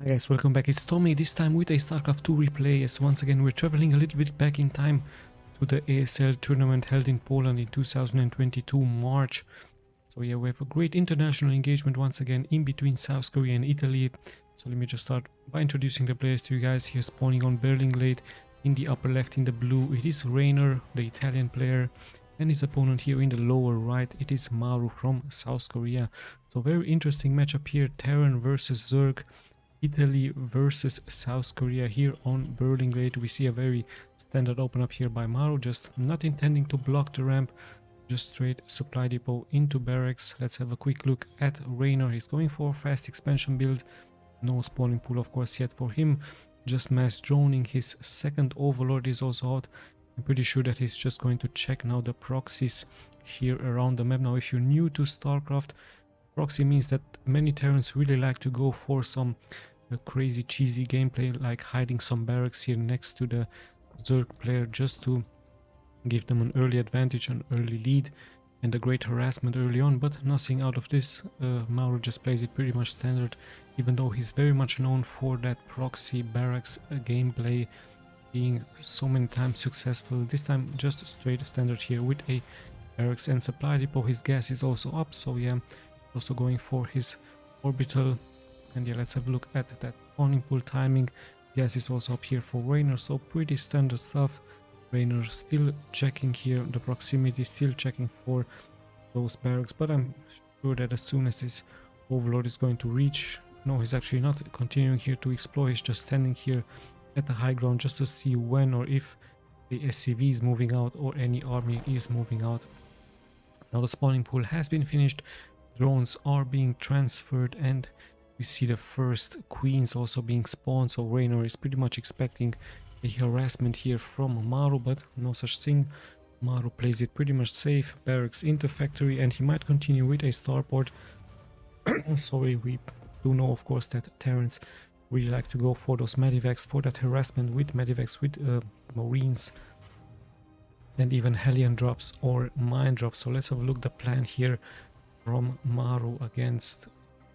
Hi guys, welcome back. It's Tommy, this time with a Starcraft 2 replay, as once again we're traveling a little bit back in time to the ESL tournament held in Poland in 2022 March. So yeah, we have a great international engagement once again in between South Korea and Italy. So let me just start by introducing the players to you guys. Here spawning on Berlin Glade in the upper left in the blue, it is REYNOR, the Italian player, and his opponent here in the lower right, it is MARU from South Korea. So very interesting matchup here, Terran versus Zerg. Italy versus South Korea here on Berlin Glade. We see a very standard open up here by MARU, just not intending to block the ramp, just straight supply depot into barracks. Let's have a quick look at REYNOR. He's going for fast expansion build, no spawning pool of course yet for him, just mass droning. His second overlord is also out. I'm pretty sure that he's just going to check now the proxies here around the map. Now if you're new to Starcraft, proxy means that many Terrans really like to go for some crazy cheesy gameplay, like hiding some barracks here next to the Zerg player just to give them an early advantage, an early lead, and a great harassment early on. But nothing out of this. MARU just plays it pretty much standard, even though he's very much known for that proxy barracks gameplay, being so many times successful. This time just straight standard here with a barracks and supply depot. His gas is also up, so yeah, also going for his orbital. And yeah, let's have a look at that spawning pool timing. Gas is also up here for REYNOR, so pretty standard stuff. REYNOR still checking here the proximity, still checking for those barracks, but I'm sure that as soon as his overlord is going to reach, no, he's actually not continuing here to explore, he's just standing here at the high ground just to see when or if the SCV is moving out or any army is moving out. Now the spawning pool has been finished, drones are being transferred, and we see the first queens also being spawned. So REYNOR is pretty much expecting a harassment here from MARU, but no such thing. MARU plays it pretty much safe, barracks into factory, and he might continue with a starport. Sorry, we do know of course that Terrans really like to go for those medivacs, for that harassment with medivacs, with marines, and even Hellion drops or mine drops. So let's have a look the plan here from MARU against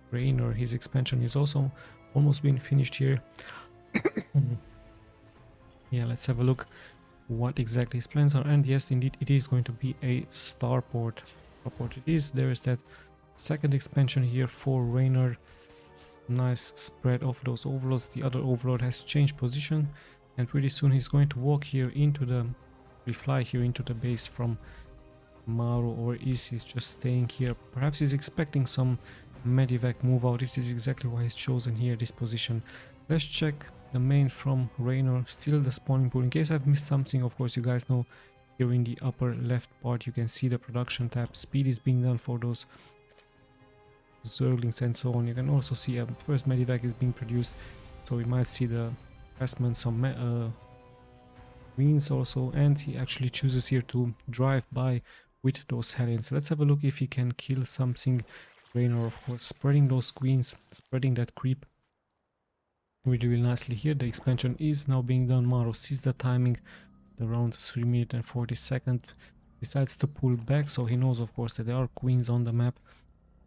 REYNOR. His expansion is also almost been finished here. Yeah, let's have a look what exactly his plans are. And yes, indeed, it is going to be a starport. It is. There is that second expansion here for REYNOR. Nice spread of those overlords. The other overlord has changed position, and pretty soon he's going to walk here into the, fly here into the base from MARU, or is he just staying here? Perhaps he's expecting some medivac move out. This is exactly why he's chosen here this position. Let's check the main from REYNOR. Still the spawning pool. In case I've missed something, of course you guys know, here in the upper left part you can see the production tab. Speed is being done for those Zerglings and so on. You can also see a first medivac is being produced, so we might see the investment, some greens also, and he actually chooses here to drive by with those Hellions. Let's have a look if he can kill something. REYNOR of course spreading those queens, spreading that creep really nicely here. The expansion is now being done. MARU sees the timing, around 3 minutes and 40 seconds, decides to pull back, so he knows of course that there are queens on the map.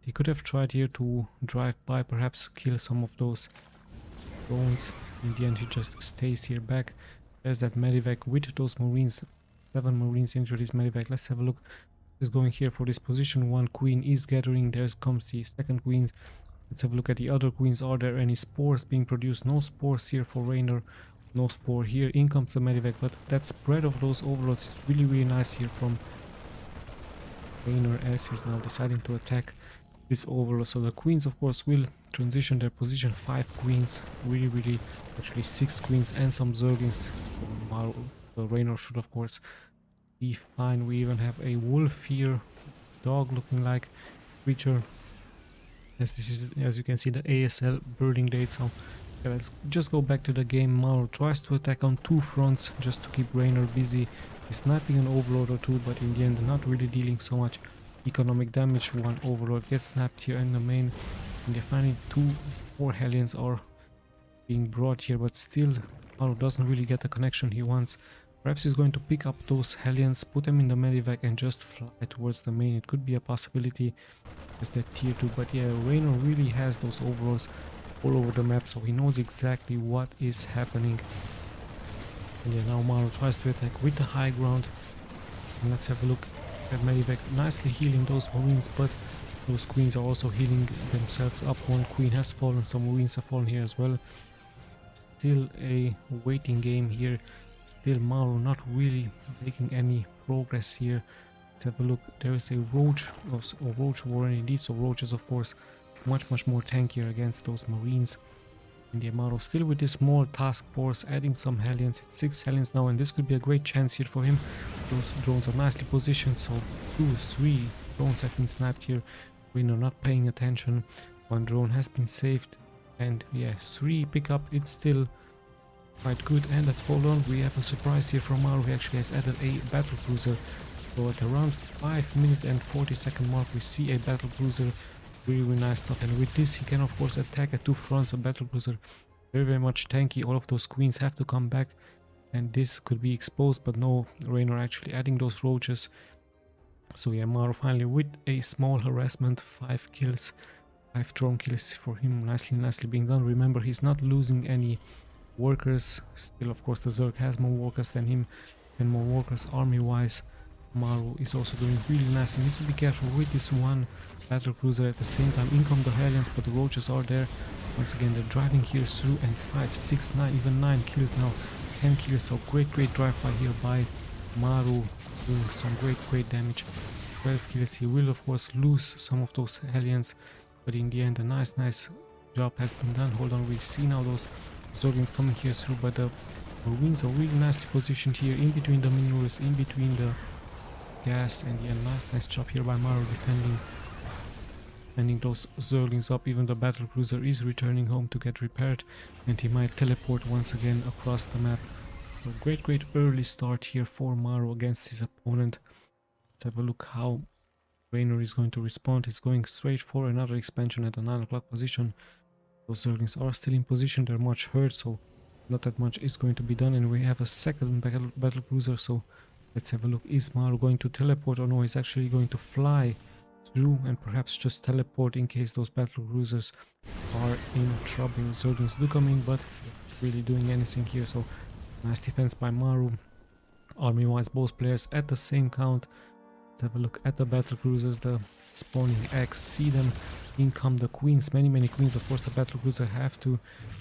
He could have tried here to drive by, perhaps kill some of those drones. In the end he just stays here back. There's that medivac with those marines, 7 marines into this medivac. Let's have a look. Is going here for this position. One queen is gathering. There comes the second queen. Let's have a look at the other queens. Are there any spores being produced? No spores here for REYNOR. No spore here. In comes the medivac, but that spread of those overlords is really nice here from REYNOR, as he's now deciding to attack this overlord. So the queens of course will transition their position. 5 queens, really actually 6 queens and some Zerglings. So REYNOR should of course be fine. We even have a wolf here, dog looking like creature. Yes, this is, as you can see, the ASL Berlin Glade. So yeah, let's just go back to the game. MARU tries to attack on 2 fronts just to keep REYNOR busy. He's sniping an overlord or 2, but in the end not really dealing so much economic damage. One overlord gets snapped here in the main, and they're finding 4 Hellions are being brought here, but still MARU doesn't really get the connection he wants. Perhaps he's going to pick up those Hellions, put them in the medivac and just fly towards the main. It could be a possibility as that tier 2, but yeah, REYNOR really has those overlords all over the map, so he knows exactly what is happening. And yeah, now MARU tries to attack with the high ground. And let's have a look at Medivac nicely healing those Marines, but those Queens are also healing themselves up. One Queen has fallen, some Marines have fallen here as well. Still a waiting game here. Still MARU not really making any progress here. Let's have a look. There is a Roach or Roach war indeed, so Roaches of course much more tankier against those Marines. And yeah, MARU still with this small task force, adding some Hellions. It's 6 Hellions now, and this could be a great chance here for him. Those drones are nicely positioned, so 2, 3 drones have been sniped here. Reynor not paying attention. 1 drone has been saved, and yeah, 3 pickup. It's still quite good. And let's hold on, we have a surprise here from MARU. He actually has added a battle cruiser. So at around 5-minute and 40-second mark, we see a battle cruiser. Really nice stuff, and with this he can of course attack at 2 fronts. A battle cruiser very much tanky. All of those Queens have to come back, and this could be exposed, but no, Reynor actually adding those Roaches. So yeah, MARU finally with a small harassment, 5 kills, 5 drone kills for him, nicely being done. Remember, he's not losing any workers. Still of course the Zerg has more workers than him, and more workers army wise. MARU is also doing really nice. He needs to be careful with this one battle cruiser. At the same time, in come the Hellions, but the Roaches are there. Once again, they're driving here through, and 5, 6, 9, even 9 kills now, 10 kills. So great drive by here by MARU, doing some great damage. 12 kills. He will of course lose some of those Hellions, but in the end a nice job has been done. Hold on, we see now those Zerglings coming here through, but the Marines are really nicely positioned here in between the minerals, in between the gas, and yeah, nice job here by MARU defending those Zerglings up. Even the battle cruiser is returning home to get repaired, and he might teleport once again across the map. So great early start here for MARU against his opponent. Let's have a look how Reynor is going to respond. He's going straight for another expansion at the 9 o'clock position. Those Zerglings are still in position, they're much hurt, so not that much is going to be done, and we have a second battle cruiser. So let's have a look. Is MARU going to teleport, or no, he's actually going to fly through and perhaps just teleport in case those battle cruisers are in trouble. Zerglings do come in, but not really doing anything here. So nice defense by MARU. Army wise, both players at the same count. Let's have a look at the battle cruisers, the spawning eggs. See them. In come the Queens, many Queens. Of course the battle cruiser have to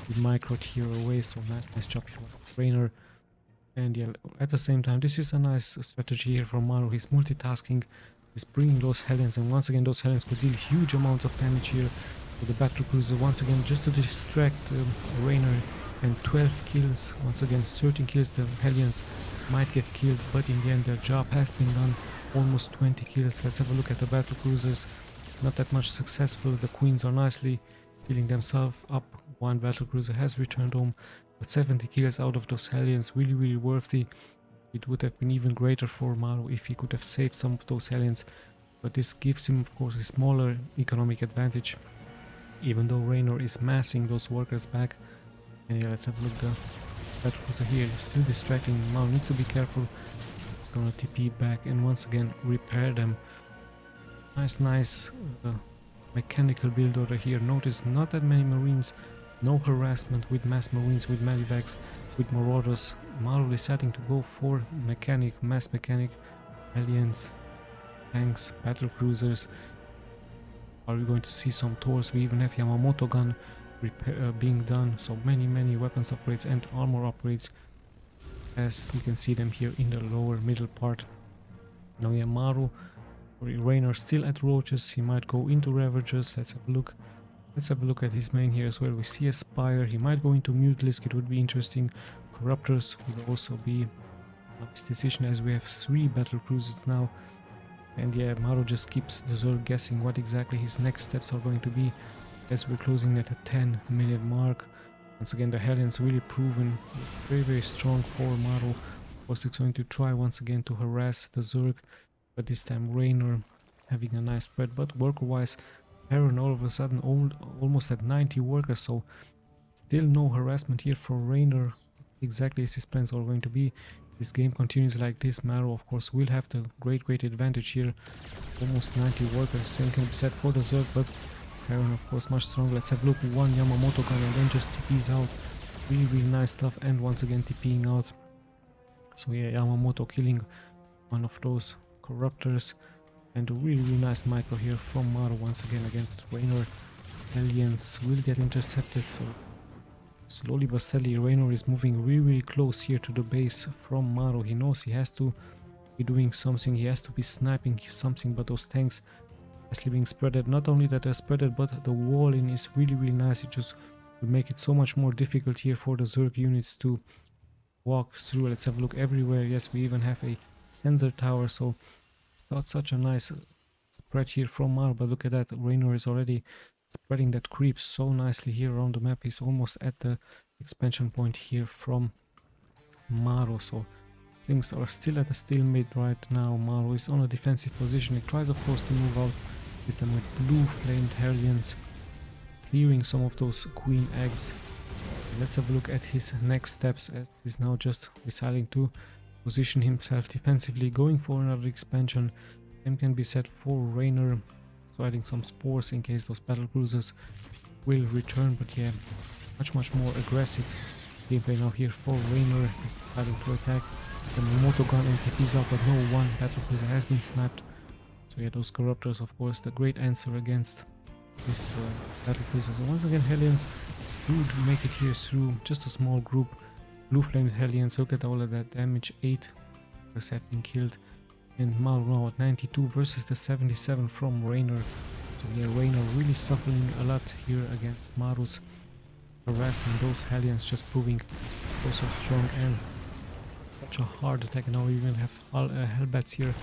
be microed here away, so nice job here by Reynor. And yeah, at the same time, this is a nice strategy here from MARU. He's multitasking, he's bringing those Hellions, and once again those Hellions could deal huge amounts of damage here with the battle cruiser. Once again, just to distract Reynor, and 12 kills. Once again, 13 kills. The Hellions might get killed, but in the end their job has been done. Almost 20 kills. Let's have a look at the battle cruisers. Not that much successful. The Queens are nicely healing themselves up. One battle cruiser has returned home, but 70 kills out of those Hellions, really worthy. It would have been even greater for MARU if he could have saved some of those Hellions, but this gives him of course a smaller economic advantage, even though Reynor is massing those workers back. And yeah, let's have a look. The battle cruiser here is still distracting. MARU needs to be careful. He's gonna TP back and once again repair them. Nice mechanical build order here. Notice not that many Marines, no harassment with mass Marines, with Medivacs, with Marauders. MARU deciding to go for mass mechanic, Hellions, tanks, battle cruisers. Are we going to see some Tors? We even have Yamamoto gun being done, so many weapons upgrades and armor upgrades, as you can see them here in the lower middle part. Now yeah, MARU, Reynor still at Roaches. He might go into Ravagers. Let's have a look. Let's have a look at his main here as well. We see a Spire. He might go into Mutalisk. It would be interesting. Corruptors would also be a nice decision, as we have 3 battle cruisers now. And yeah, MARU just keeps the Zerg guessing what exactly his next steps are going to be, as we're closing at a 10-minute mark. Once again, the Hellions really proven very strong for MARU. Of course, it's going to try once again to harass the Zerg, but this time Reynor having a nice spread. But worker-wise, Terran all of a sudden almost at 90 workers, so still no harassment here for Reynor. Exactly as his plans are going to be. This game continues like this, MARU of course will have the great advantage here. Almost 90 workers, same can be said for the Zerg, but Terran, of course, much stronger. Let's have a look. One Yamamoto gun and then just TPs out. Really, really nice stuff. And once again TPing out. So yeah, Yamamoto killing one of those corruptors. And a really, really nice micro here from MARU once again against REYNOR. Aliens will get intercepted. So slowly but steadily, REYNOR is moving really, really close here to the base from MARU. He knows he has to be doing something. He has to be sniping something, but those tanks actually being spreaded. Not only that they're spreaded, but the walling is really, really nice. It just will make it so much more difficult here for the Zerg units to walk through. Let's have a look everywhere. Yes, we even have a sensor tower, so it's not such a nice spread here from MARU, but look at that. REYNOR is already spreading that creep so nicely here around the map. He's almost at the expansion point here from MARU, so things are still at a stalemate right now. MARU is on a defensive position. He tries, of course, to move out, this time with blue flamed Hellions, clearing some of those queen eggs. Let's have a look at his next steps, as he's now just deciding to position himself defensively, going for another expansion. Same can be said for REYNOR, so adding some spores in case those battle cruisers will return. But yeah, much more aggressive gameplay now here for REYNOR. He's deciding to attack the moto gun and TPs out, but no one battle cruiser has been sniped. So yeah, those corruptors, of course, the great answer against this battle cruiser. So once again, Hellions do make it here through just a small group. Blue flamed Hellions, look at all of that damage. 8 have been killed, and MARU now at 92 versus the 77 from REYNOR. So yeah, REYNOR really suffering a lot here against MARU's harassment. Those Hellions just proving so strong and such a hard attack. Now we even have Hellbats here,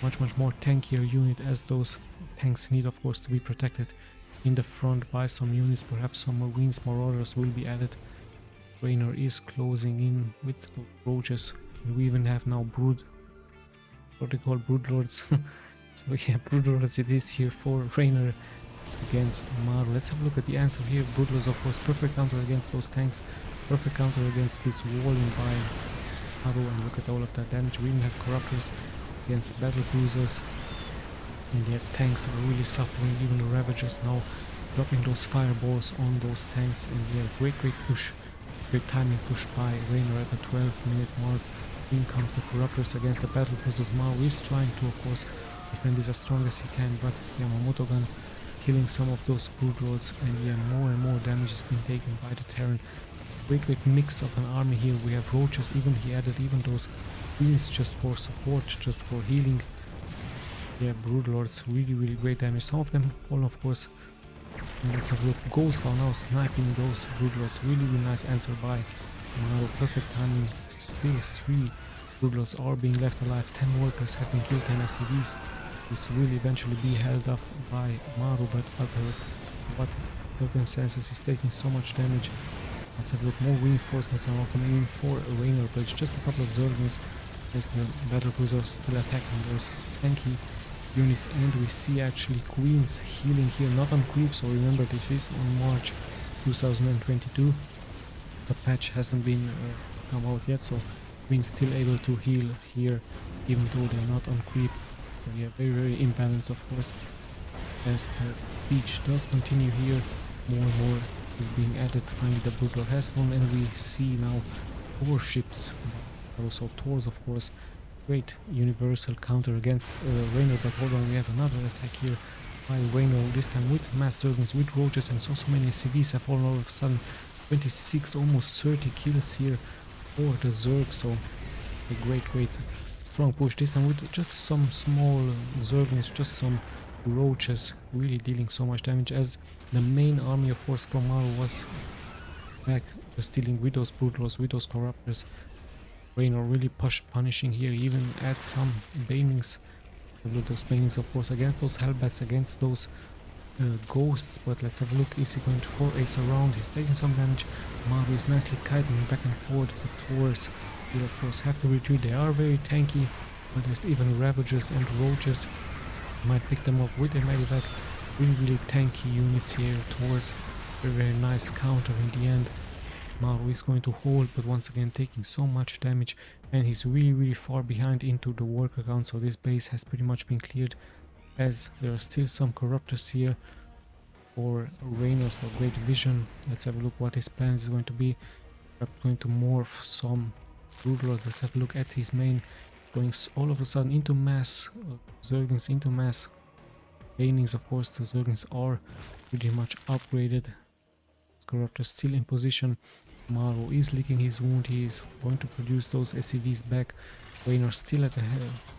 much more tankier unit, as those tanks need, of course, to be protected in the front by some units. Perhaps some Marines, Marauders will be added. REYNOR is closing in with the roaches, and we even have now what they call Broodlords. So yeah, Broodlords it is here for REYNOR against MARU. Let's have a look at the answer here. Broodlords, of course, perfect counter against those tanks, perfect counter against this walling by MARU, and look at all of that damage. We even have corruptors against battle cruisers, and yet tanks are really suffering. Even the Ravagers now dropping those fireballs on those tanks, and yeah, great push, great timing push by REYNOR at the 12-minute mark. In comes the corruptors against the battle cruisers. MARU is trying to, of course, defend this as strong as he can, but Yamamoto gun killing some of those Broodlords, and yeah, more and more damage is being taken by the Terran. Great mix of an army here. We have roaches, even he added even those queens just for support, just for healing. Yeah, Broodlords, really great damage. Some of them fall, of course. And let's have a look. Ghosts are now sniping those Broodlords. Really nice answer by MARU. Perfect timing. Still 3 Broodlords are being left alive. 10 workers have been killed, 10 SCVs. This will eventually be held off by MARU, but under what circumstances is taking so much damage. Let's have a look. More reinforcements are now coming in for REYNOR, but it's just a couple of Zerglings as the battle cruisers still attacking those tanky units, and we see actually queens healing here, not on creep. So remember, this is on March 2022. The patch hasn't been come out yet, so queens still able to heal here, even though they're not on creep. So yeah, very imbalanced, of course, as the siege does continue here. More and more is being added. Finally the Broodwar has fallen, and we see now 4 ships, also Tors, of course. Great universal counter against REYNOR, but hold on, we have another attack here by REYNOR, this time with mass servants, with roaches, and so many CVs have fallen all of a sudden. 26, almost 30 kills here for the Zerg, so a great strong push, this time with just some small Zerglings, just some roaches, really dealing so much damage, as the main army, of course, from MARU was back, just dealing with those Broodlords, with those corruptors. REYNOR really punishing here, even add some banings, those banings, of course, against those Hellbats, against those ghosts. But let's have a look. Is he going to for ace around? He's taking some damage. MARU is nicely kiting back and forth. The Tors will, of course, have to retreat. They are very tanky, but there's even Ravagers and Roaches. Might pick them up with a medevac. Really tanky units here. Tors, very nice counter in the end. MARU is going to hold, but once again taking so much damage, and he's really far behind into the worker count, so this base has pretty much been cleared, as there are still some corruptors here. for REYNOR, so great vision. Let's have a look what his plan is going to be. Perhaps going to morph some Broodwar. Let's have a look at his main. Going all of a sudden into mass Zerglings, into mass Banings. Of course, the Zerglings are pretty much upgraded. Corruptor still in position. MARU is licking his wound. He is going to produce those SCVs back. REYNOR still at the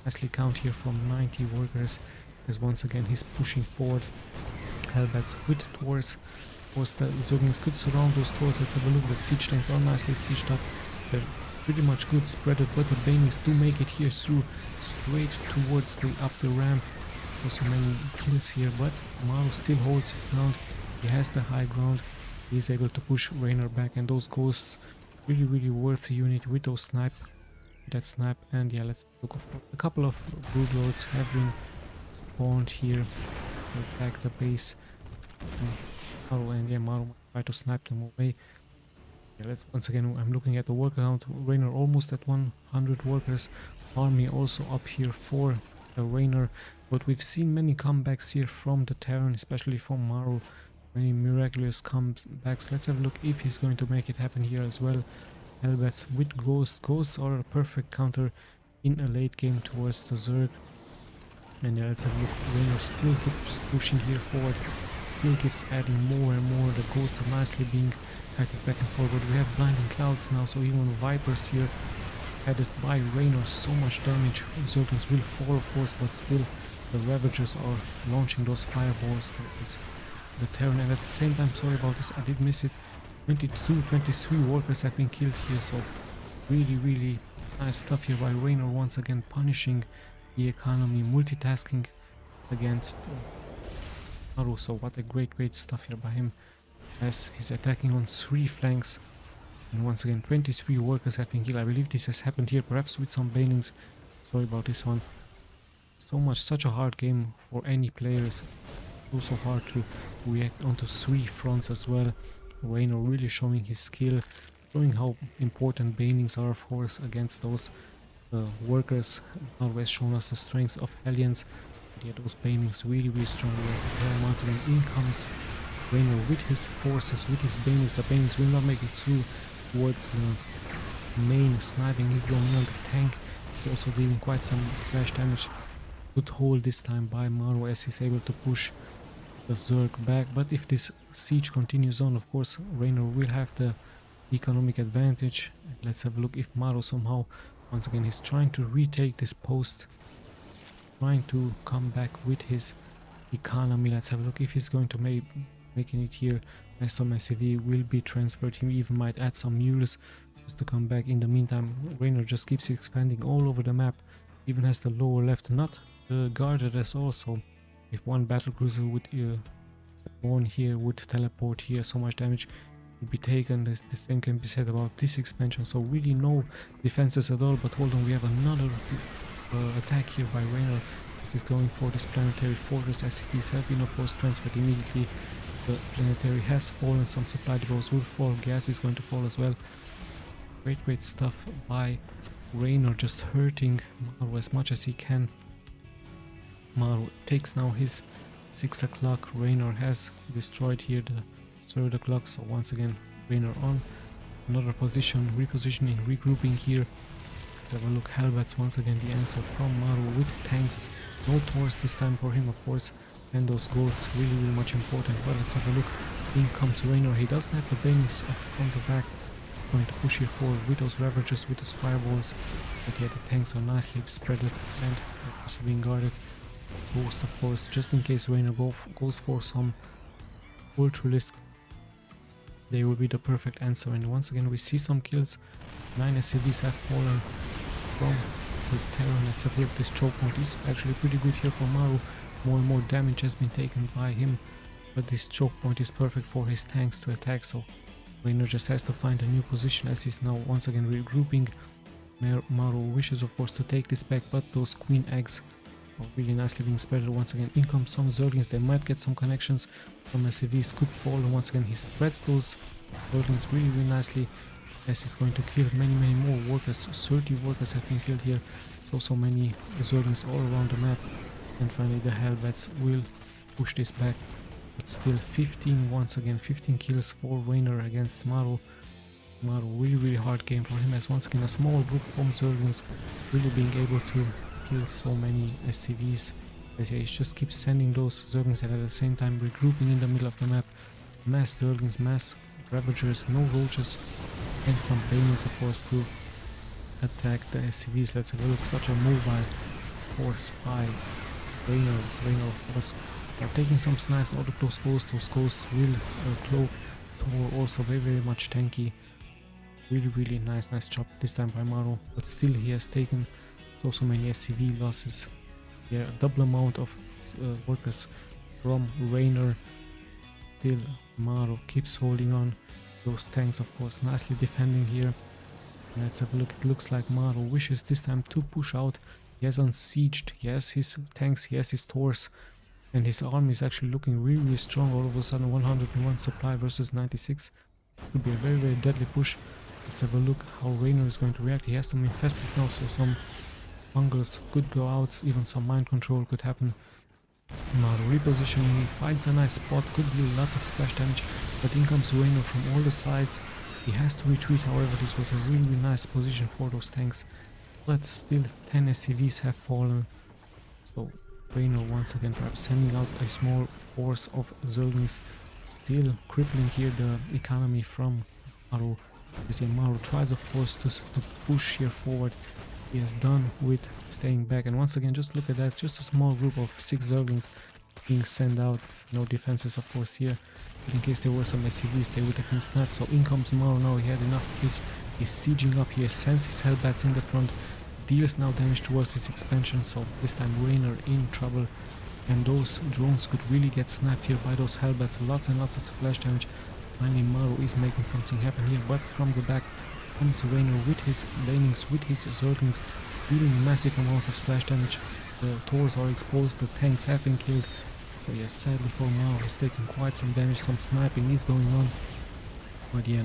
nicely count here from 90 workers, as once again he's pushing forward. Hellbats with towards. Of course, the Zerglings could surround those towers. Let's have a look. The siege tanks are nicely sieged up. They're pretty much good spread, but the Banings do make it here through straight towards up the ramp. So many kills here, but MARU still holds his ground. He has the high ground. He's able to push REYNOR back, and those ghosts really worth the unit with those snipe. That snipe, and yeah, let's look. A couple of broodlords have been spawned here to attack the base. MARU, and yeah, MARU might try to snipe them away. Yeah, let's once again. I'm looking at the work count. REYNOR almost at 100 workers. Army also up here for the REYNOR, but we've seen many comebacks here from the Terran, especially from MARU. Many miraculous comebacks. Let's have a look if he's going to make it happen here as well. Hellbats with ghosts. Ghosts are a perfect counter in a late game towards the Zerg. And yeah, let's have a look. REYNOR still keeps pushing here forward. Still keeps adding more and more. The ghosts are nicely being acted back and forth. But we have blinding clouds now, so even Vipers here added by REYNOR, so much damage. Zerglings will fall, of course, but still the Ravagers are launching those fireballs towards the Terran. And at the same time, sorry about this, I did miss it, 23 workers have been killed here, so really nice stuff here by REYNOR, once again punishing the economy, multitasking against MARU. So what a great stuff here by him, as he's attacking on 3 flanks. And once again 23 workers have been killed. I believe this has happened here, perhaps with some banings. Sorry about this one. Such a hard game for any players. Also hard to react onto 3 fronts as well. REYNOR really showing his skill, showing how important banings are, of course, against those workers. Always shown us the strength of Hellions. But yeah, those banings really strong against the Terran. Once again in comes REYNOR with his forces, with his banings. The banings will not make it through towards the main sniping. He's going on the tank. He's also dealing quite some splash damage. Good hold this time by MARU, as he's able to push the Zerg back. But if this siege continues on, of course REYNOR will have the economic advantage. Let's have a look if MARU somehow, once again, he's trying to retake this post, trying to come back with his economy. Let's have a look if he's going to making it here. As some SCV will be transferred. He even might add some mules just to come back. In the meantime, REYNOR just keeps expanding all over the map, even has the lower left not guarded as also. If one battlecruiser would spawn here, would teleport here, so much damage would be taken. The same can be said about this expansion. So really no defenses at all. But hold on, we have another attack here by REYNOR. This is going for this planetary fortress. SCVs have been, of course, transferred immediately. The planetary has fallen. Some supply depots will fall. Gas is going to fall as well. Great stuff by REYNOR, just hurting MARU as much as he can. MARU takes now his 6 o'clock. REYNOR has destroyed here the 3rd o'clock. So once again REYNOR on another position, repositioning, regrouping here. Let's have a look. Hellbats once again the answer from MARU with tanks. No Taurs this time for him, of course, and those ghosts really much important. But let's have a look. In comes REYNOR. He doesn't have the bangs from the back. Going to push here forward with those Ravagers, with those fireballs. But yeah, the tanks are nicely spread and also being guarded. Ghost, of course, just in case REYNOR goes for some Ultralisk, they will be the perfect answer. And once again we see some kills. 9 SCVs have fallen from the Terran. Let's have a look. This choke point is actually pretty good here for MARU. More and more damage has been taken by him, but this choke point is perfect for his tanks to attack. So REYNOR just has to find a new position, as he's now once again regrouping. MARU wishes, of course, to take this back, but those queen eggs are really nicely being spread. Once again in comes some Zerglings. They might get some connections from SCVs, could fall. And once again he spreads those Zerglings really nicely, as he's going to kill many more workers. 30 workers have been killed here. So many Zerglings all around the map. And finally the Hellbats will push this back. But still 15 once again, 15 kills for Reynor against MARU. MARU, really hard game for him, as once again a small group from Zerglings really being able to kill so many SCVs. As he just keeps sending those Zerglings and at the same time regrouping in the middle of the map. Mass Zerglings, mass Ravagers, no Roaches, and some Banelings of course to attack the SCVs. Let's have a look, such a mobile force by Reynor of course. Taking some snipes out of those ghosts will cloak Tor, also very much tanky. Really nice job this time by MARU, but still he has taken so many SCV losses. Yeah, a double amount of workers from Reynor. Still MARU keeps holding on. Those tanks of course nicely defending here. Let's have a look. It looks like MARU wishes this time to push out. He has unsieged, he has his tanks, he has his Tors, and his army is actually looking really strong. All of a sudden 101 supply versus 96. This could be a very deadly push. Let's have a look how Reynor is going to react. He has some infestors now, so some fungals could go out, even some mind control could happen. MARU repositioning, he finds a nice spot, could deal lots of splash damage, but in comes Reynor from all the sides. He has to retreat, however this was a really nice position for those tanks, but still 10 SCVs have fallen. So Reynor once again perhaps sending out a small force of Zerglings, still crippling here the economy from MARU. As MARU tries of course to push here forward. He has done with staying back, and once again just look at that, just a small group of 6 Zerglings being sent out. No defenses of course here, but in case there were some SCVs they would have been snapped. So in comes MARU now, he had enough of this, he's sieging up here, sends his Hellbats in the front, deals now damage towards this expansion. So this time Reynor in trouble, and those drones could really get snapped here by those Hellbats. Lots and lots of splash damage. Finally MARU is making something happen here, but from the back comes Reynor with his Banelings, with his Zerglings, dealing massive amounts of splash damage. The Tors are exposed, the tanks have been killed. So yes, sadly for MARU, he's taking quite some damage, some sniping is going on. But yeah,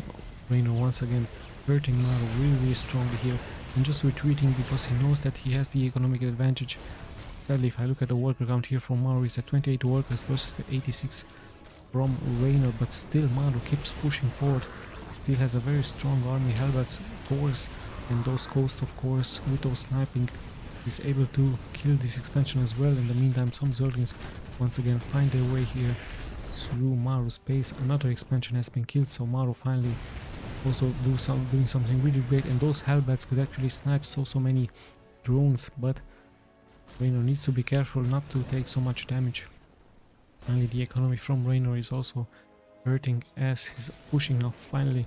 Reynor once again hurting MARU really strongly here, and just retreating because he knows that he has the economic advantage. Sadly, if I look at the worker count here from MARU, he's at 28 workers versus the 86 from Reynor, but still MARU keeps pushing forward. Still has a very strong army, Hellbats, Tors, and those ghosts of course. With those sniping, he's able to kill this expansion as well. In the meantime, some Zerglings once again find their way here through MARU's base. Another expansion has been killed, so MARU finally also doing something really great, and those Hellbats could actually snipe so many drones, but Reynor needs to be careful not to take so much damage. Finally, the economy from Reynor is also hurting as he's pushing now finally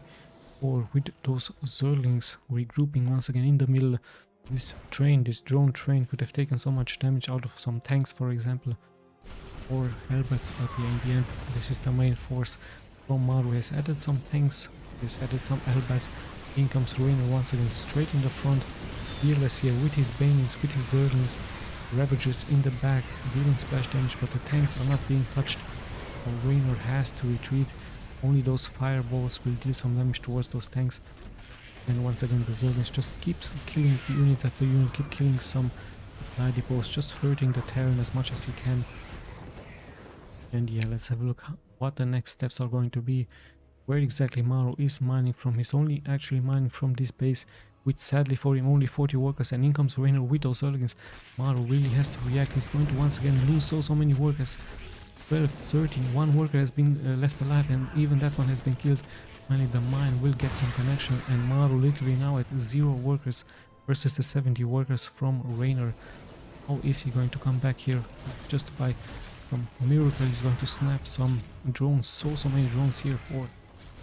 forward with those Zerglings regrouping once again in the middle. This drone train could have taken so much damage out of some tanks, for example, or Hellbats, but yeah, in the end this is the main force from MARU. Has added some tanks, has added some Hellbats. In comes Reynor once again straight in the front, fearless here with his Banelings, with his Zerglings, Ravagers in the back dealing splash damage, but the tanks are not being touched. Reynor has to retreat. Only those fireballs will deal some damage towards those tanks. And once again the Zerglings just keeps killing units after unit, keep killing some supply depots, just hurting the Terran as much as he can. And yeah, let's have a look what the next steps are going to be. Where exactly MARU is mining from. He's only actually mining from this base, with sadly for him only 40 workers, and in comes Reynor with those Zerglings. MARU really has to react. He's going to once again lose so many workers. 12, 13, one worker has been left alive, and even that one has been killed. Finally the mine will get some connection, and MARU literally now at 0 workers versus the 70 workers from Reynor. How is he going to come back here? Just by some miracle he's going to snap some drones. So many drones here for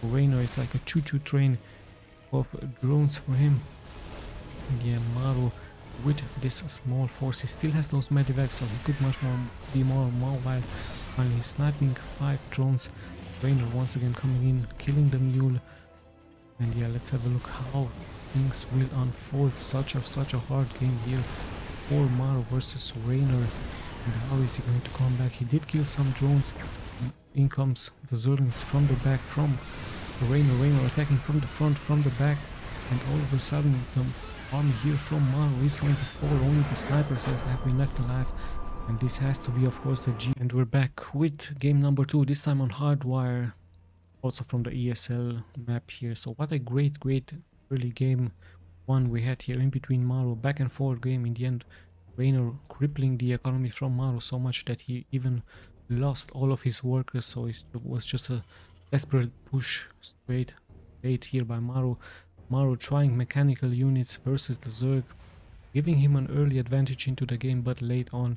Reynor. It's like a choo-choo train of drones for him. And yeah, MARU with this small force, he still has those medivacs, so he could be more mobile. Finally sniping 5 drones. Reynor once again coming in, killing the mule. And yeah, let's have a look how things will unfold. Such a hard game here for MARU versus Reynor. And how is he going to come back? He did kill some drones. In comes the Zerglings from the back from Reynor attacking from the front, from the back, and all of a sudden the army here from MARU is going to fall. Only the snipers have been left alive. And this has to be, of course, the G. And we're back with game number 2, this time on Hardwire, also from the ESL map here. So what a great early game one we had here in between MARU. Back and forth game. In the end, REYNOR crippling the economy from MARU so much that he even lost all of his workers. So it was just a desperate push straight here by MARU. MARU trying mechanical units versus the Zerg, giving him an early advantage into the game, but late on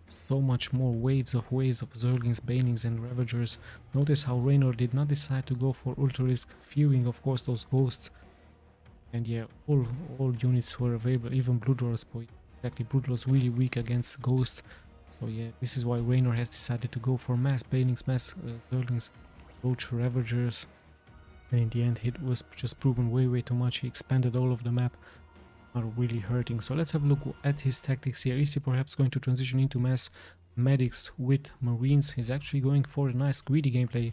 so much more waves of Zerglings, Banelings and Ravagers. Notice how REYNOR did not decide to go for ultra risk, fearing of course those ghosts. And yeah, all units were available, even Broodwar. Exactly, Broodwar was really weak against ghosts. So yeah, this is why REYNOR has decided to go for mass Banelings, mass Zerglings, Roach Ravagers. And in the end it was just proven way too much. He expanded all of the map, are really hurting. So let's have a look at his tactics here. Is he perhaps going to transition into mass medics with marines? He's actually going for a nice greedy gameplay.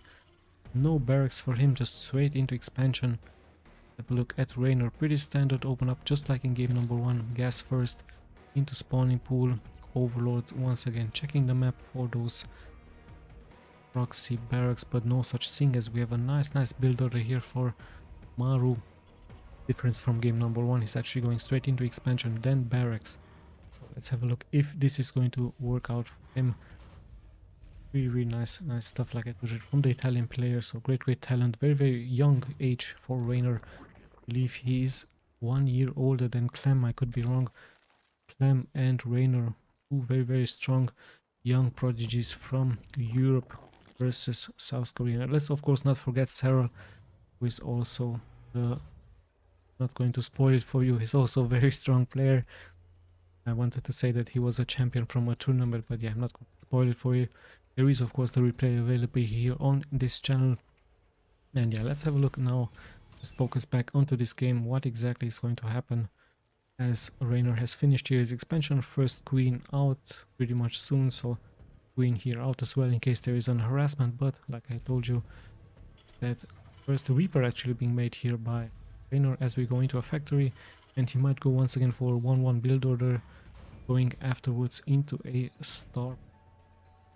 No barracks for him, just straight into expansion. Have a look at REYNOR, pretty standard, open up just like in game number 1. Gas first into spawning pool. Overlord once again checking the map for those proxy barracks, but no such thing, as we have a nice build order here for MARU. Difference from game number 1, he's actually going straight into expansion, then barracks. So let's have a look if this is going to work out for him. Really nice stuff like that from the Italian player. So great talent, very young age for REYNOR. I believe he is 1 year older than Clem, I could be wrong. Clem and REYNOR, two very strong young prodigies from Europe versus South Korea. Let's of course not forget Sarah, who is also the, not going to spoil it for you, he's also a very strong player. I wanted to say that he was a champion from a tournament, but yeah, I'm not going to spoil it for you. There is of course the replay available here on this channel. And yeah, let's have a look now, just focus back onto this game, what exactly is going to happen, as REYNOR has finished here his expansion. First queen out pretty much soon, so queen here out as well in case there is an harassment. But like I told you, that first Reaper actually being made here by REYNOR as we go into a factory, and he might go once again for 1-1 build order, going afterwards into a star.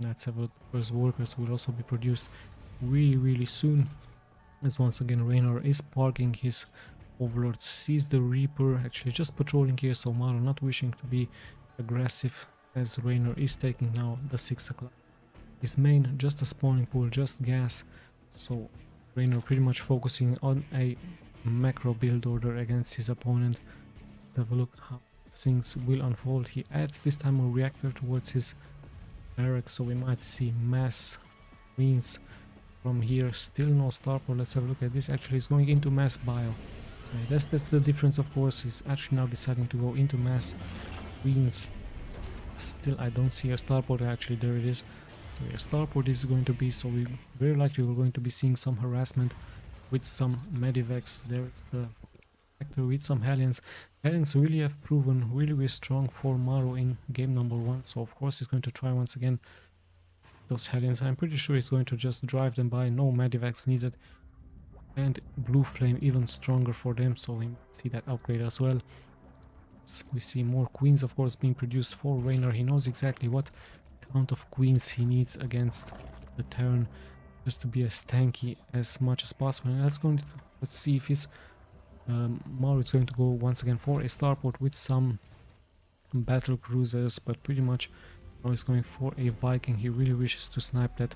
Let's have a look. First workers will also be produced really soon, as once again REYNOR is parking his Overlord, sees the Reaper actually just patrolling here. So MARU not wishing to be aggressive, as REYNOR is taking now the 6 o'clock. His main just a spawning pool, just gas. So REYNOR pretty much focusing on a macro build order against his opponent. Let's have a look how things will unfold. He adds this time a reactor towards his barracks, so we might see mass queens from here. Still no starport. Let's have a look at this. Actually, he's going into mass bio. So that's the difference, of course. He's actually now deciding to go into mass queens. Still, I don't see a starport. Actually, there it is. So a starport is going to be, so we very likely we're going to be seeing some harassment with some medivacs. There's the factor with some Hellions. Hellions really have proven really strong for MARU in game number 1. So of course he's going to try once again those Hellions. I'm pretty sure he's going to just drive them by, no medivacs needed. And blue flame even stronger for them, so we might see that upgrade as well. We see more queens of course being produced for REYNOR. He knows exactly what count of queens he needs against the Terran, just to be as tanky as much as possible. And let's see if his MARU is going to go once again for a starport with some battle cruisers, but pretty much now he's going for a Viking. He really wishes to snipe that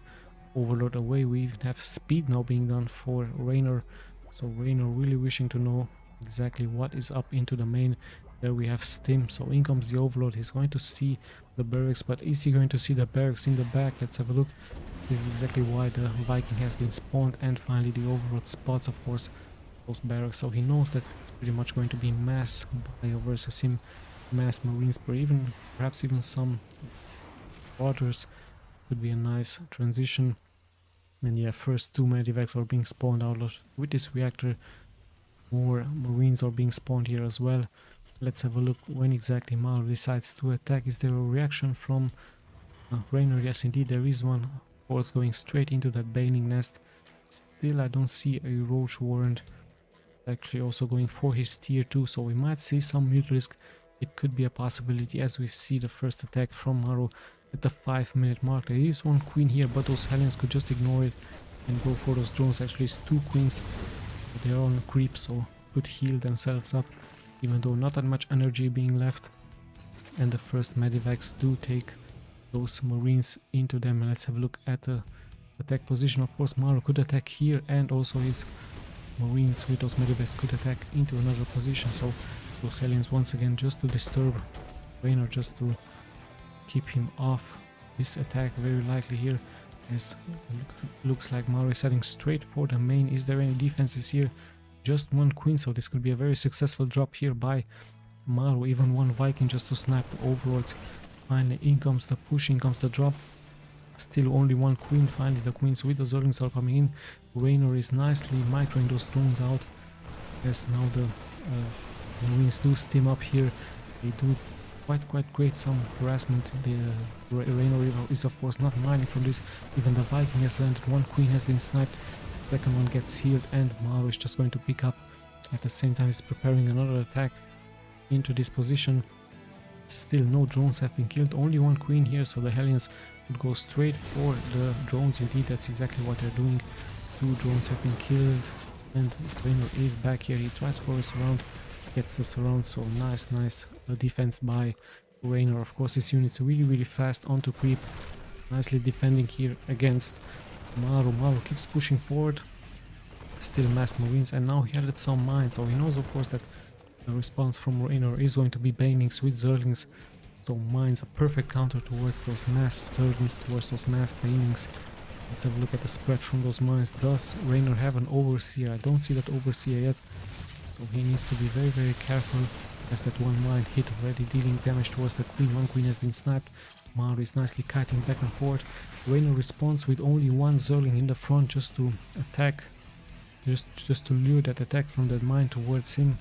Overlord away. We even have speed now being done for REYNOR, so REYNOR really wishing to know exactly what is up into the main. There we have Stim, so in comes the Overlord. He's going to see the barracks, but is he going to see the barracks in the back? Let's have a look. This is exactly why the Viking has been spawned, and finally the Overlord spots of course those barracks, so he knows that it's pretty much going to be mass bio versus him, mass marines, but even perhaps even some waters could be a nice transition. And yeah, first 2 medivacs are being spawned out with this reactor. More marines are being spawned here as well. Let's have a look when exactly MARU decides to attack. Is there a reaction from REYNOR? Yes indeed there is one. Of course going straight into that baning nest. Still I don't see a Roach Warrant. Actually also going for his tier 2, so we might see some Mutalisk it could be a possibility, as we see the first attack from MARU at the 5-minute mark. There is one queen here, but those Hellions could just ignore it and go for those drones. Actually, it's 2 queens. They're on creep, so could heal themselves up, even though not that much energy being left. And the first medivacs do take those Marines into them. And let's have a look at the attack position. Of course, MARU could attack here, and also his Marines with those medivacs could attack into another position. So those Hellions once again just to disturb REYNOR, just to keep him off this attack, very likely here, as looks like MARU is heading straight for the main. Is there any defenses here? Just one queen, so this could be a very successful drop here by MARU. Even one Viking just to snipe the overlords. Finally in comes the push, in comes the drop. Still only one queen. Finally the queens with the Zerglings are coming in. REYNOR is nicely microing those drones out, as now the Marines do steam up here. They do quite great some harassment. The REYNOR is of course not mining from this. Even the Viking has landed, one queen has been sniped, second one gets healed, and MARU is just going to pick up. At the same time he's preparing another attack into this position. Still no drones have been killed, only one queen here, so the Hellions would go straight for the drones. Indeed, that's exactly what they're doing. 2 drones have been killed, and REYNOR is back here. He tries for a surround, gets the surround, so nice defense by REYNOR. Of course, his unit's really fast onto creep, nicely defending here against MARU. MARU keeps pushing forward, still mass Marines, and now he added some mines, so he knows of course that the response from REYNOR is going to be banings with Zerglings, so mines a perfect counter towards those mass Zerglings, towards those mass banings. Let's have a look at the spread from those mines. Does REYNOR have an overseer? I don't see that overseer yet, so he needs to be very careful, as that one mine hit already, dealing damage towards the queen. One queen has been sniped. MARU is nicely kiting back and forth. REYNOR responds with only one Zergling in the front, just to attack, just to lure that attack from that mine towards him.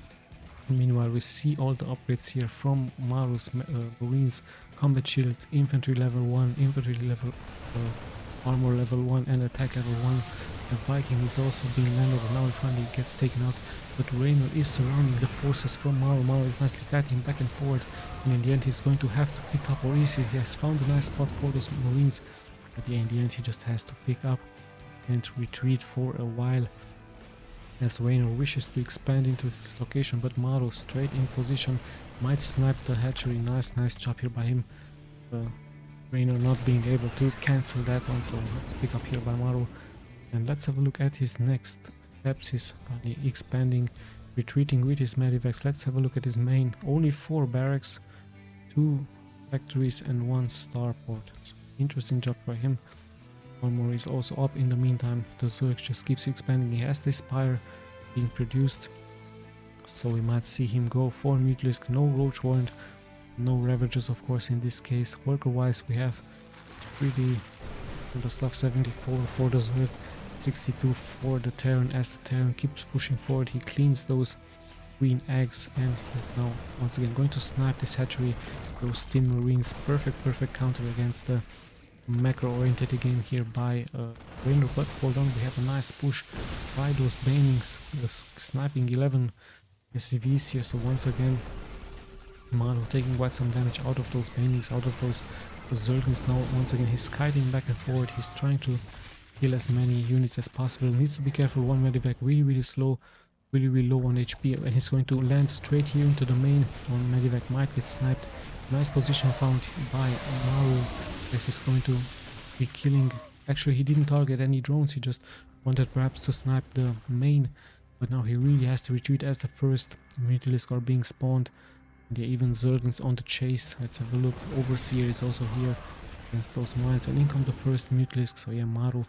Meanwhile, we see all the upgrades here from MARU's Marines: combat shields, infantry level 1, infantry level armor level 1, and attack level 1. The Viking is also being landed, and now it finally gets taken out. But REYNOR is surrounding the forces from MARU. MARU is nicely fighting back and forward, and in the end he's going to have to pick up, or easy, he has found a nice spot for those Marines. But yeah, in the end he just has to pick up and retreat for a while, as REYNOR wishes to expand into this location. But MARU straight in position, might snipe the hatchery. Nice job here by him. REYNOR not being able to cancel that one, so let's pick up here by MARU. And let's have a look at his next steps. He's expanding, retreating with his medivacs. Let's have a look at his main. Only 4 barracks, 2 factories, and 1 starport. So interesting job for him. One more is also up in the meantime. The Zerg just keeps expanding. He has this spire being produced, so we might see him go for Mutalisk. No Roach Warrant, no Ravagers of course in this case. Worker wise we have pretty the stuff. 74 for the Zerg, 62 for the Terran, as the Terran keeps pushing forward. He cleans those green eggs, and he's now once again going to snipe this hatchery. Those Tin Marines, perfect counter against the macro-oriented game here by REYNOR. But hold on, we have a nice push by those banings, the sniping 11 SCVs here. So once again MARU taking quite some damage out of those banings, out of those Zerglings. Now once again he's kiting back and forward, he's trying to kill as many units as possible. Needs to be careful, one medivac really slow, really low on HP, and he's going to land straight here into the main. One medivac might get sniped. Nice position found by MARU. This is going to be killing. Actually, he didn't target any drones, he just wanted perhaps to snipe the main, but now he really has to retreat as the first Mutalisk are being spawned. And yeah, even Zerglings on the chase. Let's have a look. Overseer is also here against those mines, and in come the first Mutalisk. So yeah, MARU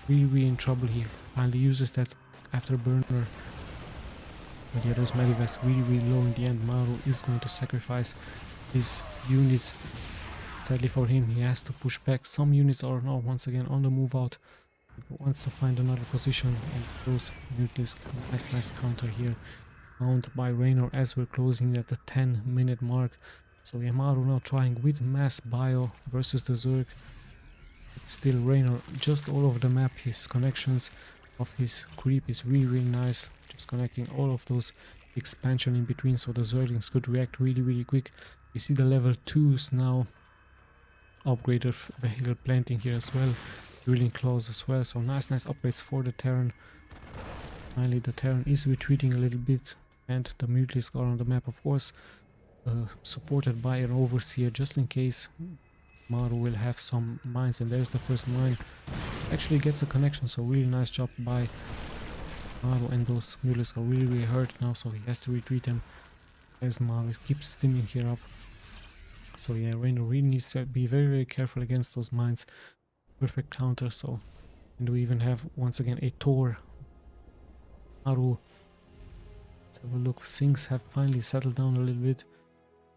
really in trouble. He finally uses that afterburner. But yeah, those medivacs really low in the end. MARU is going to sacrifice his units. Sadly for him, he has to push back. Some units are now once again on the move out. He wants to find another position, and those Mutalisk, nice counter here found by REYNOR as we're closing at the 10-minute mark. So yeah, MARU now trying with mass bio versus the Zerg. It's still REYNOR just all over the map. His connections of his creep is really nice. just connecting all of those expansion in between so the Zerglings could react really quick. We see the level 2s now upgraded vehicle planting here as well, drilling claws as well, so nice upgrades for the Terran. Finally the Terran is retreating a little bit, and the Mutalisks are on the map, of course, supported by an overseer just in case MARU will have some mines. And there's the first mine, actually gets a connection, so really nice job by MARU, and those Mutalisks are really hurt now, so he has to retreat them as MARU keeps steaming here up. So yeah, REYNOR really needs to be very careful against those mines. Perfect counter. So, and we even have once again a Tor. MARU, let's have a look. Things have finally settled down a little bit.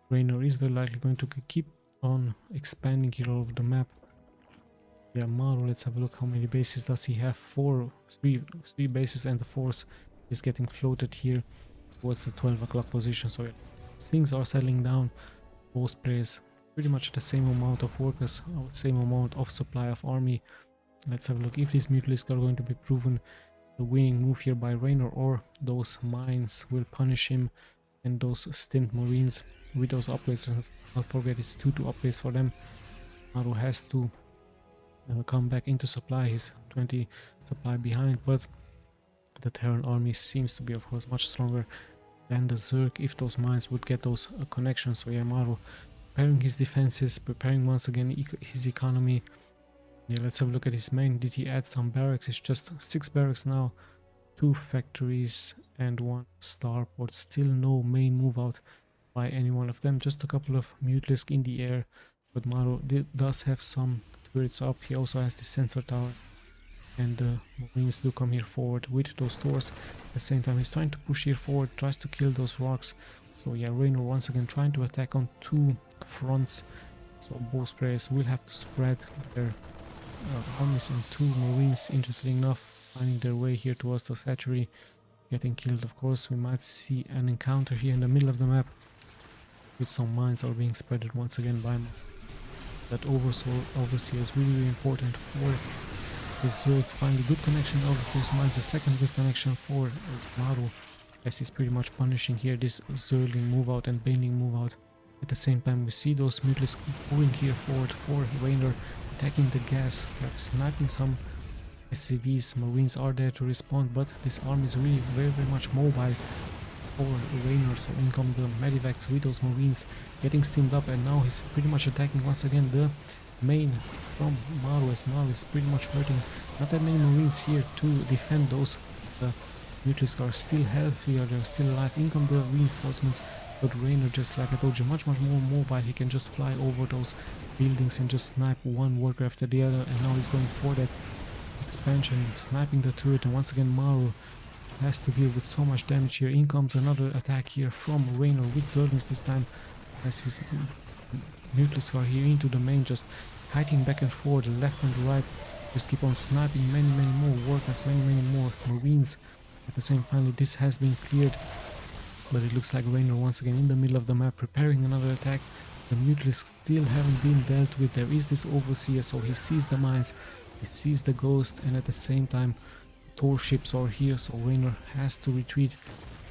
REYNOR is very likely going to keep on expanding here all over the map. Yeah, MARU, let's have a look. How many bases does he have? Three bases, and the fourth is getting floated here towards the 12 o'clock position. So yeah, things are settling down. Both players pretty much the same amount of workers, same amount of supply of army. Let's have a look if these Mutalisks are going to be proven the winning move here by REYNOR, or those mines will punish him, and those stint marines with those upgrades. Don't forget, it's 2 upgrades for them. MARU has to come back into supply. He's 20 supply behind, but the Terran army seems to be, of course, much stronger than the Zerg if those mines would get those connections. So yeah, MARU preparing his defenses, preparing once again his economy. Yeah, let's have a look at his main. Did he add some barracks? It's just 6 barracks now, 2 factories and 1 starport. Still no main move out by any one of them, just a couple of Mutalisks in the air, but MARU does have some turrets up. He also has the sensor tower, and the Marines do come here forward with those doors. At the same time, he's trying to push here forward, tries to kill those rocks. So yeah, REYNOR once again trying to attack on 2 fronts. So both players will have to spread their armies, and 2 Marines, interesting enough, finding their way here towards the hatchery, getting killed. Of course, we might see an encounter here in the middle of the map with some mines are being spreaded once again by MARU. That overseer is really important for this Zerg. Finally good connection out of those mines, a second good connection for MARU, as he's pretty much punishing here this Zergling move out and Baneling move out. At the same time, we see those Mutalisks moving here forward for REYNOR, attacking the gas, perhaps sniping some SCVs. Marines are there to respond, but this army is really very much mobile for REYNOR. So in come the medivacs with those Marines getting steamed up, and now he's pretty much attacking once again the main from MARU, as MARU is pretty much hurting. Not that many Marines here to defend those. The Mutalisks are still healthy, or they're still alive. In come the reinforcements, but REYNOR, just like I told you, much more mobile. He can just fly over those buildings and just snipe one worker after the other, and now he's going for that expansion, sniping the turret, and once again MARU has to deal with so much damage here. In comes another attack here from REYNOR with Zerglings this time, as his Mutalisks are here into the main, just fighting back and forth, left and right, just keep on sniping many more workers, many more Marines. At the same time, this has been cleared, but it looks like REYNOR once again in the middle of the map preparing another attack. The Mutalisks still haven't been dealt with. There is this overseer, so he sees the mines, he sees the ghost, and at the same time Tor ships are here, so REYNOR has to retreat.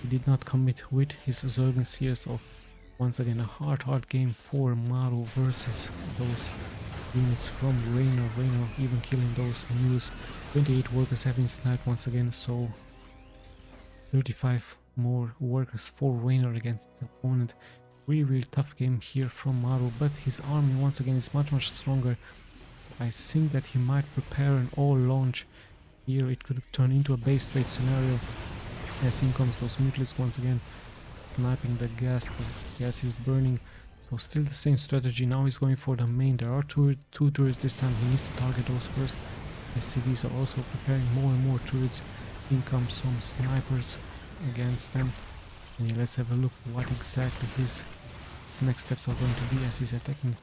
He did not commit with his Zerglings here, so once again a hard game for MARU versus those units from REYNOR. REYNOR even killing those mules. 28 workers have been sniped once again, so 35 more workers for REYNOR against his opponent. Really tough game here from MARU, but his army once again is much stronger. So I think that he might prepare an all launch here. It could turn into a base trade scenario, as in comes those Mutalisks once again sniping the gas, but gas is burning. So still the same strategy. Now he's going for the main. There are two turrets this time. He needs to target those first. SCVs are also preparing more and more turrets. In comes some snipers against them. And yeah, let's have a look what exactly his next steps are going to be, as he's attacking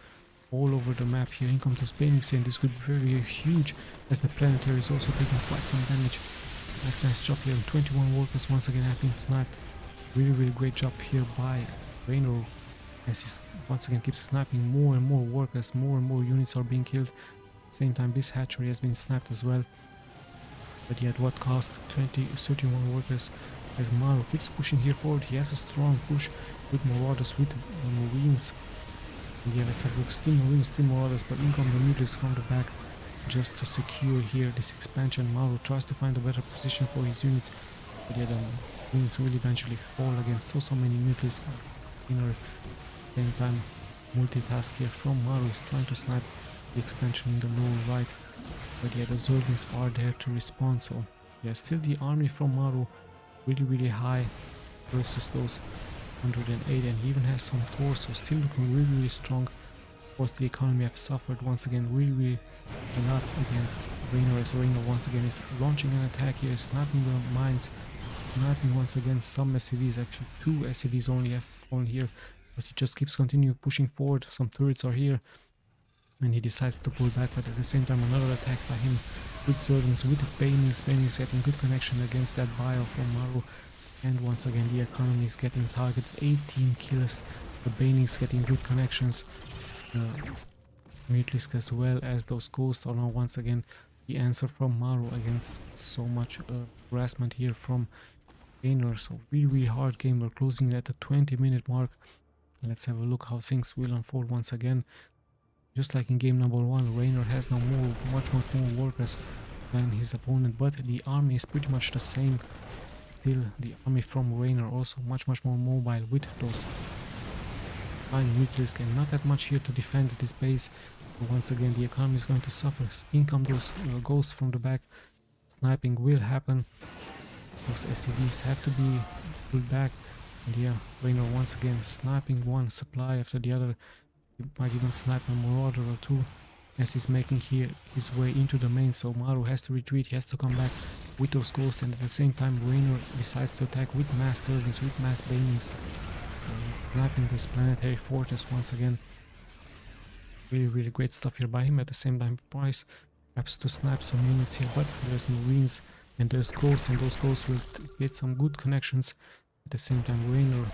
all over the map here. In comes those banings here, and this could be very huge, as the planetary is also taking quite some damage. Nice job here. 21 workers once again have been sniped. Really great job here by REYNOR, as he once again keeps sniping more and more workers. More and more units are being killed. At the same time, this hatchery has been sniped as well, but yet what cost? 31 workers as MARU keeps pushing here forward. He has a strong push with Marauders, with Marines. And yeah, let's have a look. Still Marines, still Marauders, but in come the nucleus from the back just to secure here this expansion. MARU tries to find a better position for his units, but yeah, the Marines will eventually fall against so many nucleus. At the same time, multitask here from MARU is trying to snipe the expansion in the lower right, but yeah, the Zerglings are there to respond. So yeah, still the army from MARU really high versus those 108, and he even has some torso, still looking really strong. Of course, the economy have suffered once again really a lot against REYNOR, as REYNOR once again is launching an attack here, snapping the mines, sniping once again some SCVs. Actually 2 SCVs only have fallen here, but he just keeps continue pushing forward. Some turrets are here and he decides to pull back, but at the same time another attack by him with Zerglings, with Banings. Banings getting good connection against that bio from MARU, and once again the economy is getting targeted. 18 kills, the Banings getting good connections. Mutalisk as well as those ghosts are now once again the answer from MARU against so much harassment here from REYNOR. So really hard game. We're closing at the 20-minute mark. Let's have a look how things will unfold once again. Just like in game number 1, REYNOR has now much more workers than his opponent, but the army is pretty much the same. Still, the army from REYNOR also much more mobile with those fine Mutalisk, and not that much here to defend this base. But once again, the economy is going to suffer. In come those ghosts from the back. Sniping will happen. Those SCVs have to be pulled back. And yeah, REYNOR once again sniping one supply after the other. He might even snipe a Marauder or 2 as he's making here his way into the main. So MARU has to retreat, he has to come back with those ghosts, and at the same time REYNOR decides to attack with mass servants, with mass banings. So sniping this planetary fortress once again. Really great stuff here by him. At the same time, Price perhaps to snipe some units here, but there's Marines and there's ghosts, and those ghosts will get some good connections. At the same time, REYNOR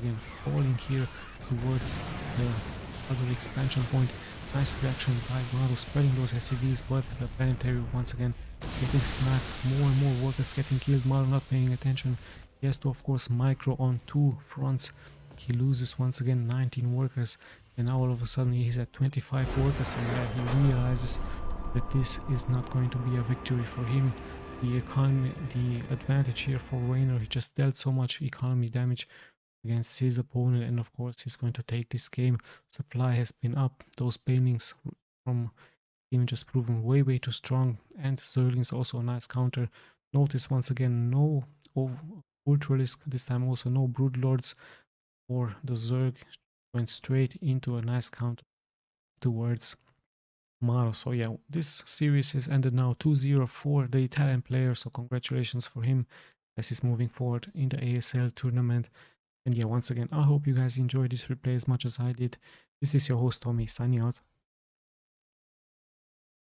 again falling here towards the other expansion point. Nice reaction by MARU, spreading those SCVs, but the planetary once again getting sniped. More and more workers getting killed. MARU not paying attention. He has to, of course, micro on 2 fronts. He loses once again 19 workers, and now all of a sudden he's at 25 workers. So yeah, he realizes that this is not going to be a victory for him. The economy, the advantage here for REYNOR, he just dealt so much economy damage against his opponent, and of course he's going to take this game. Supply has been up. Those paintings from him just proven way too strong, and Zerglings also a nice counter. Notice once again no Ultralisk, this time also no Broodlords or the Zerg, went straight into a nice counter towards MARU. So yeah, this series is ended now 2-0 for the Italian player, so congratulations for him as he's moving forward in the ESL tournament. And yeah, once again, I hope you guys enjoyed this replay as much as I did. This is your host Tommy, signing out.